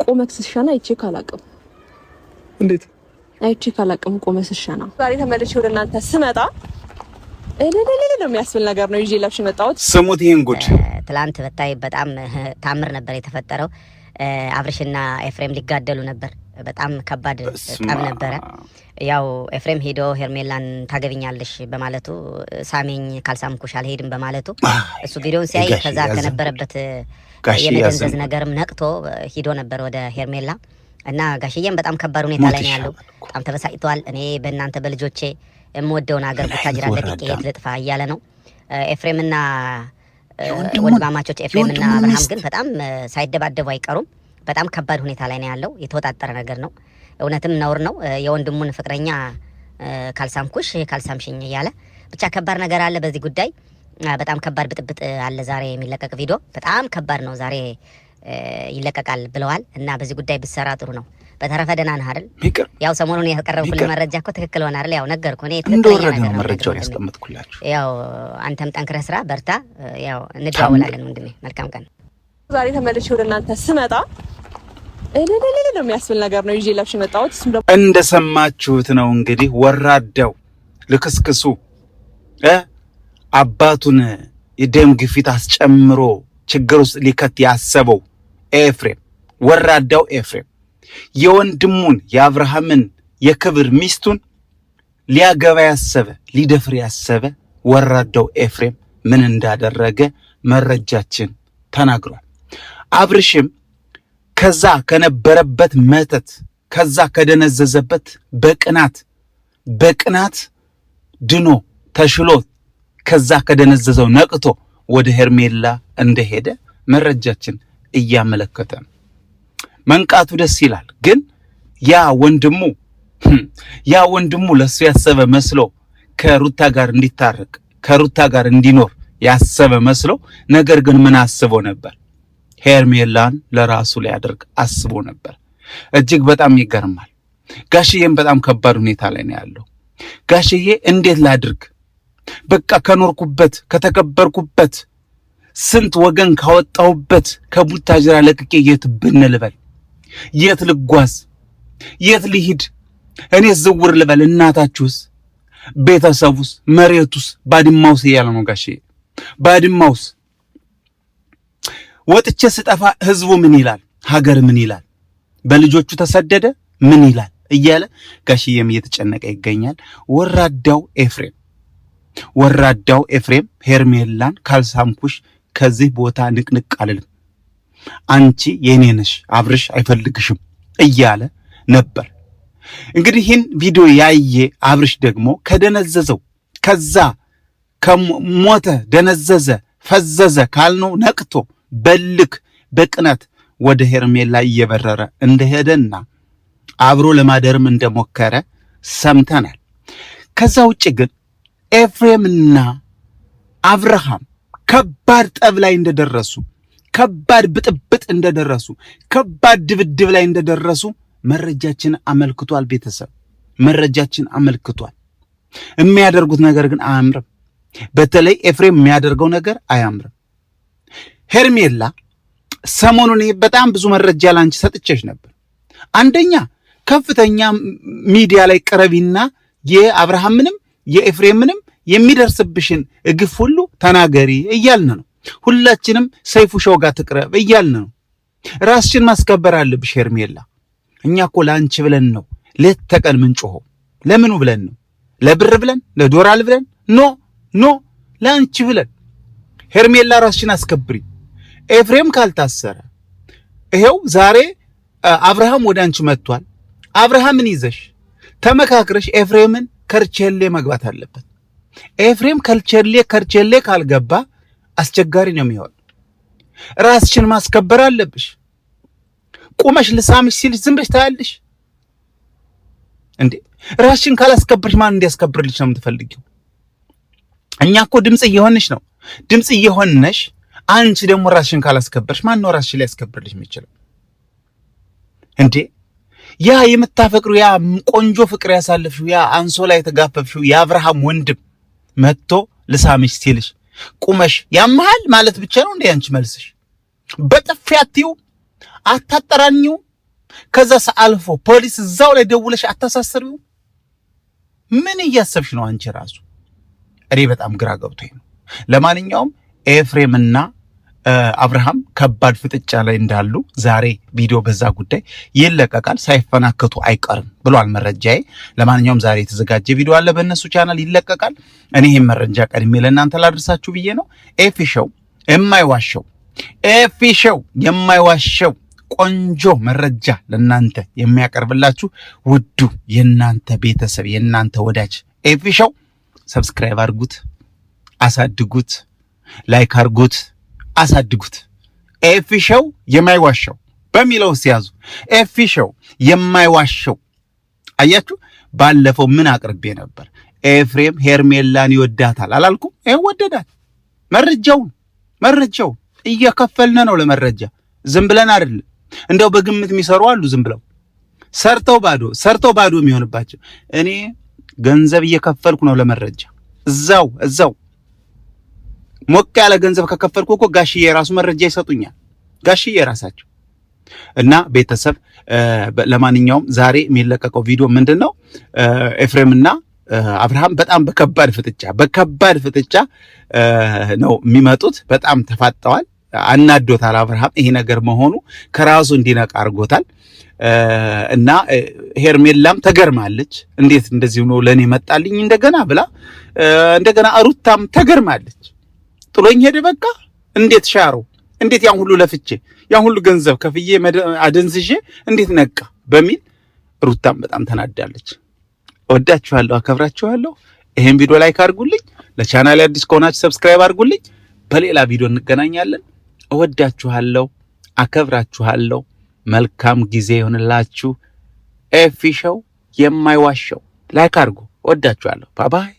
ቆመክ ስሻና አይቼ ካላቀም እንዴት አይቼ ካላቀም ቆመክ ስሻና ዛሬ ተመልሼ ወደ እናንተ ስመጣ ነው የሚያስብል ነገር ነው ይዤ ላብሽ መጣሁት። ስሙት ይሄን ጉድ። ትላንት በታይ በጣም ታምር ነበር የተፈጠረው። አብርሽና ኤፍሬም ሊጋደሉ ነበር። በጣም ከባድ ጠብ ነበረ። ያው ኤፍሬም ሄዶ ሄርሜላን ታገቢኛለሽ በማለቱ ሳሜኝ ካልሳምኩሽ አልሄድም በማለቱ እሱ ቪዲዮውን ሲያይ ከዛ ከነበረበት የመደንዘዝ ነገርም ነቅቶ ሂዶ ነበር ወደ ሄርሜላ እና ጋሽዬም በጣም ከባድ ሁኔታ ላይ ነው ያለው። በጣም ተበሳጭቷል። እኔ በእናንተ በልጆቼ የምወደውን ሀገር ቡታጅራ ለቅቄ የት ልጥፋ እያለ ነው። ኤፍሬምና ወንድማማቾች ኤፍሬምና አብርሃም ግን በጣም ሳይደባደቡ አይቀሩም። በጣም ከባድ ሁኔታ ላይ ነው ያለው። የተወጣጠረ ነገር ነው። እውነትም ነውር ነው። የወንድሙን ፍቅረኛ ካልሳምኩሽ ካልሳምሽኝ እያለ ብቻ ከባድ ነገር አለ በዚህ ጉዳይ። በጣም ከባድ ብጥብጥ አለ። ዛሬ የሚለቀቅ ቪዲዮ በጣም ከባድ ነው። ዛሬ ይለቀቃል ብለዋል እና በዚህ ጉዳይ ብትሰራ ጥሩ ነው። በተረፈ ደህና ነህ አይደል? ያው ሰሞኑን ያቀረብኩልህ መረጃ እኮ ትክክል ሆነ አይደል? ያው ነገርኩህ እኔ ትክክለኛ ነገር ነው መረጃውን ያስቀምጥኩላችሁ። ያው አንተም ጠንክረህ ስራ፣ በርታ። ያው እንደዋወላለን ወንድሜ። መልካም ቀን። ዛሬ ተመልሼ ወደ እናንተ ስመጣ ነው የሚያስብል ነገር ነው ይዤ ላብሽ መጣሁት። እንደሰማችሁት ነው እንግዲህ ወራዳው ልክስክሱ አባቱን የደም ግፊት አስጨምሮ ችግር ውስጥ ሊከት ያሰበው ኤፍሬም፣ ወራዳው ኤፍሬም የወንድሙን የአብርሃምን የክብር ሚስቱን ሊያገባ ያሰበ ሊደፍር ያሰበ ወራዳው ኤፍሬም ምን እንዳደረገ መረጃችን ተናግሯል። አብርሽም ከዛ ከነበረበት መተት ከዛ ከደነዘዘበት በቅናት ድኖ ተሽሎ ከዛ ከደነዘዘው ነቅቶ ወደ ሄርሜላ እንደሄደ መረጃችን እያመለከተ ነው። መንቃቱ ደስ ይላል። ግን ያ ወንድሙ ለሱ ያሰበ መስሎ ከሩታ ጋር እንዲታረቅ ከሩታ ጋር እንዲኖር ያሰበ መስሎ ነገር ግን ምን አስቦ ነበር? ሄርሜላን ለራሱ ሊያደርግ አስቦ ነበር። እጅግ በጣም ይገርማል። ጋሽዬም በጣም ከባድ ሁኔታ ላይ ነው ያለው። ጋሽዬ እንዴት ላድርግ? በቃ ከኖርኩበት ከተከበርኩበት ስንት ወገን ካወጣሁበት ከቡታጅራ ለቅቄ የት ብንልበል? የት ልጓዝ? የት ልሂድ? እኔ ዝውር ልበል? እናታችሁስ? ቤተሰቡስ? መሬቱስ? ባድማውስ እያለ ነው ጋሽዬ። ባድማውስ ወጥቼ ስጠፋ ህዝቡ ምን ይላል? ሀገር ምን ይላል? በልጆቹ ተሰደደ ምን ይላል እያለ ጋሽዬም እየተጨነቀ ይገኛል። ወራዳው ኤፍሬም ሄርሜላን ካልሳምኩሽ ከዚህ ቦታ ንቅንቅ አልልም፣ አንቺ የኔ ነሽ፣ አብርሽ አይፈልግሽም እያለ ነበር። እንግዲህ ይህን ቪዲዮ ያየ አብርሽ ደግሞ ከደነዘዘው ከዛ ከሞተ ደነዘዘ ፈዘዘ ካልነው ነቅቶ በልክ በቅናት ወደ ሄርሜላ እየበረረ እንደሄደና አብሮ ለማደርም እንደሞከረ ሰምተናል። ከዛ ውጭ ግን ኤፍሬምና አብርሃም ከባድ ጠብ ላይ እንደደረሱ፣ ከባድ ብጥብጥ እንደደረሱ፣ ከባድ ድብድብ ላይ እንደደረሱ መረጃችን አመልክቷል። ቤተሰብ መረጃችን አመልክቷል። የሚያደርጉት ነገር ግን አያምርም። በተለይ ኤፍሬም የሚያደርገው ነገር አያምርም። ሄርሜላ ሰሞኑን በጣም ብዙ መረጃ ላንቺ ሰጥቼሽ ነበር። አንደኛ ከፍተኛ ሚዲያ ላይ ቅረቢና የአብርሃምንም የኤፍሬምንም የሚደርስብሽን ግፍ ሁሉ ተናገሪ እያልን ነው። ሁላችንም ሰይፉ ሾው ጋር ትቅረብ እያልን ነው። ራስሽን ማስከበር አለብሽ ሄርሜላ። እኛ እኮ ላንቺ ብለን ነው ሌት ተቀን ምን ጮኸው። ለምኑ ብለን ነው? ለብር ብለን? ለዶላር ብለን? ኖ ላንቺ ብለን። ሄርሜላ ራስሽን አስከብሪ። ኤፍሬም ካልታሰረ ይሄው ዛሬ አብርሃም ወደ አንቺ መጥቷል። አብርሃምን ይዘሽ ተመካክረሽ ኤፍሬምን ከርቸሌ መግባት አለበት። ኤፍሬም ከርቸሌ ካልገባ አስቸጋሪ ነው የሚሆን። ራስሽን ማስከበር አለብሽ። ቁመሽ ልሳምሽ ሲልሽ ዝም ብለሽ ታያለሽ እንዴ? ራስሽን ካላስከብርሽ ማን እንዲያስከብርልሽ ነው የምትፈልጊው? እኛ እኮ ድምጽ እየሆንሽ ነው። ድምጽ እየሆንሽ አንቺ ደግሞ ራስሽን ካላስከበርሽ ማን ነው ራስሽን ሊያስከብርልሽ የሚችለው እንዴ? ያ የምታፈቅሩ ያ ቆንጆ ፍቅር ያሳለፍሽው ያ አንሶላ የተጋፈፍሽው የአብርሃም ወንድም መጥቶ ልሳምሽ ሲልሽ ቁመሽ ያመሃል ማለት ብቻ ነው እንዴ አንቺ መልስሽ? በጥፊያቲው አታጠራኒው ከዛ አልፎ ፖሊስ እዛው ላይ ደውለሽ አታሳስሪው? ምን እያሰብሽ ነው አንቺ ራሱ? እኔ በጣም ግራ ገብቶኝ ነው። ለማንኛውም ኤፍሬምና አብርሃም ከባድ ፍጥጫ ላይ እንዳሉ ዛሬ ቪዲዮ በዛ ጉዳይ ይለቀቃል፣ ሳይፈናከቱ አይቀርም ብሏል መረጃዬ። ለማንኛውም ዛሬ የተዘጋጀ ቪዲዮ አለ በእነሱ ቻናል ይለቀቃል። እኔ ይሄን መረጃ ቀድሜ ለእናንተ ላድርሳችሁ ብዬ ነው። ኤፊሾው የማይዋሸው ቆንጆ መረጃ ለእናንተ የሚያቀርብላችሁ ውዱ የእናንተ ቤተሰብ የእናንተ ወዳጅ ኤፊሾው። ሰብስክራይብ አድርጉት፣ አሳድጉት፣ ላይክ አድርጉት፣ አሳድጉት። ኤፊሾው የማይዋሸው በሚለው ሲያዙ ኤፊሾው የማይዋሸው። አያችሁ ባለፈው ምን አቅርቤ ነበር? ኤፍሬም ሄርሜላን ይወዳታል አላልኩም? ወደዳት። መረጃው እየከፈልን ነው ለመረጃ፣ ዝም ብለን አይደለም። እንደው በግምት የሚሰሩ አሉ ዝም ብለው ሰርተው ባዶ የሚሆንባቸው። እኔ ገንዘብ እየከፈልኩ ነው ለመረጃ። እዛው ሞቅ ያለ ገንዘብ ከከፈልኩ እኮ ጋሽዬ የራሱ መረጃ ይሰጡኛል፣ ጋሽዬ ራሳቸው። እና ቤተሰብ ለማንኛውም ዛሬ የሚለቀቀው ቪዲዮ ምንድነው? ኤፍሬምና አብርሃም በጣም በከባድ ፍጥጫ ነው የሚመጡት። በጣም ተፋጠዋል። አናዶታል አብርሃም። ይሄ ነገር መሆኑ ከራሱ እንዲነቃ አድርጎታል። እና ሄርሜላም ተገርማለች። እንዴት እንደዚህ ነው ለኔ መጣልኝ እንደገና ብላ እንደገና ሩታም ተገርማለች። ጥሎኝ ሄደ በቃ እንዴት ሻረው፣ እንዴት ያን ሁሉ ለፍቼ ያን ሁሉ ገንዘብ ከፍዬ አደንዝዤ እንዴት ነቃ በሚል ሩታም በጣም ተናዳለች። እወዳችኋለሁ፣ አከብራችኋለሁ። ይሄን ቪዲዮ ላይክ አድርጉልኝ። ለቻናሌ አዲስ ከሆናችሁ ሰብስክራይብ አድርጉልኝ። በሌላ ቪዲዮ እንገናኛለን። እወዳችኋለሁ፣ አከብራችኋለሁ። መልካም ጊዜ ይሁንላችሁ። ኤፊሾው የማይዋሸው ላይክ አድርጉ። እወዳችኋለሁ። ባይ ባይ።